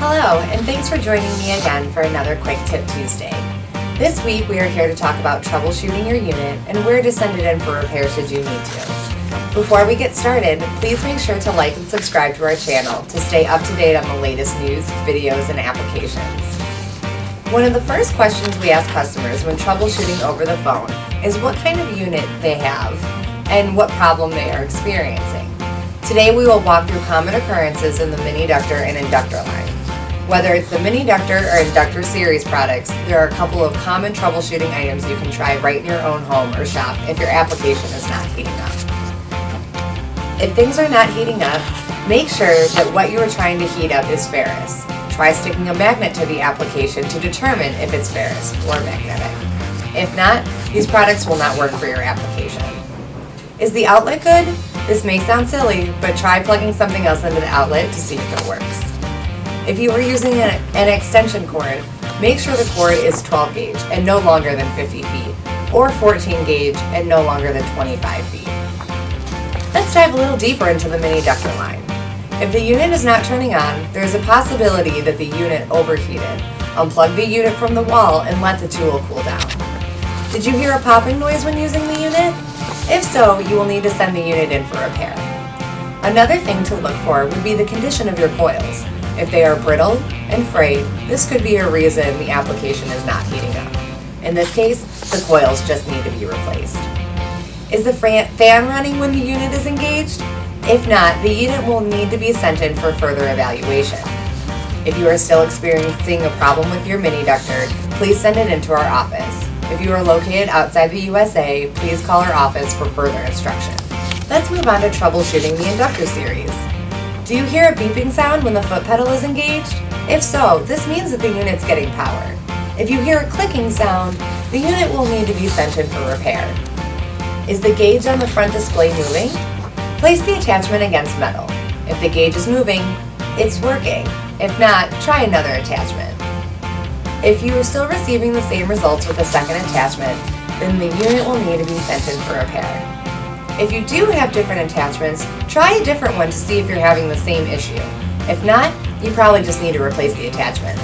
Hello, and thanks for joining me again for another Quick Tip Tuesday. This week we are here to talk about troubleshooting your unit and where to send it in for repairs should you need to. Before we get started, please make sure to like and subscribe to our channel to stay up to date on the latest news, videos, and applications. One of the first questions we ask customers when troubleshooting over the phone is what kind of unit they have and what problem they are experiencing. Today we will walk through common occurrences in the Mini-Ductor and Inductor line. Whether it's the Mini-Ductor or Inductor Series products, there are a couple of common troubleshooting items you can try right in your own home or shop if your application is not heating up. If things are not heating up, make sure that what you are trying to heat up is ferrous. Try sticking a magnet to the application to determine if it's ferrous or magnetic. If not, these products will not work for your application. Is the outlet good? This may sound silly, but try plugging something else into the outlet to see if it works. If you are using an extension cord, make sure the cord is 12 gauge and no longer than 50 feet, or 14 gauge and no longer than 25 feet. Let's dive a little deeper into the Mini-Ductor line. If the unit is not turning on, there is a possibility that the unit overheated. Unplug the unit from the wall and let the tool cool down. Did you hear a popping noise when using the unit? If so, you will need to send the unit in for repair. Another thing to look for would be the condition of your coils. If they are brittle and frayed, this could be a reason the application is not heating up. In this case, the coils just need to be replaced. Is the fan running when the unit is engaged? If not, the unit will need to be sent in for further evaluation. If you are still experiencing a problem with your Mini-Ductor, please send it into our office. If you are located outside the USA, please call our office for further instruction. Let's move on to troubleshooting the Inductor Series. Do you hear a beeping sound when the foot pedal is engaged? If so, this means that the unit's getting power. If you hear a clicking sound, the unit will need to be sent in for repair. Is the gauge on the front display moving? Place the attachment against metal. If the gauge is moving, it's working. If not, try another attachment. If you are still receiving the same results with the second attachment, then the unit will need to be sent in for repair. If you do have different attachments, try a different one to see if you're having the same issue. If not, you probably just need to replace the attachments.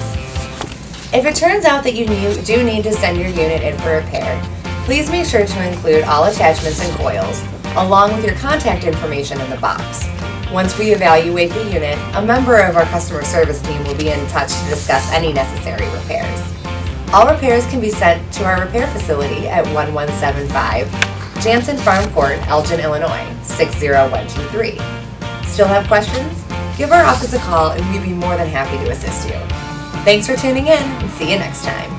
If it turns out that you do need to send your unit in for repair, please make sure to include all attachments and coils, along with your contact information in the box. Once we evaluate the unit, a member of our customer service team will be in touch to discuss any necessary repairs. All repairs can be sent to our repair facility at 1175 Jansen Farm Court, Elgin, Illinois, 60123. Still have questions? Give our office a call and we'd be more than happy to assist you. Thanks for tuning in and see you next time.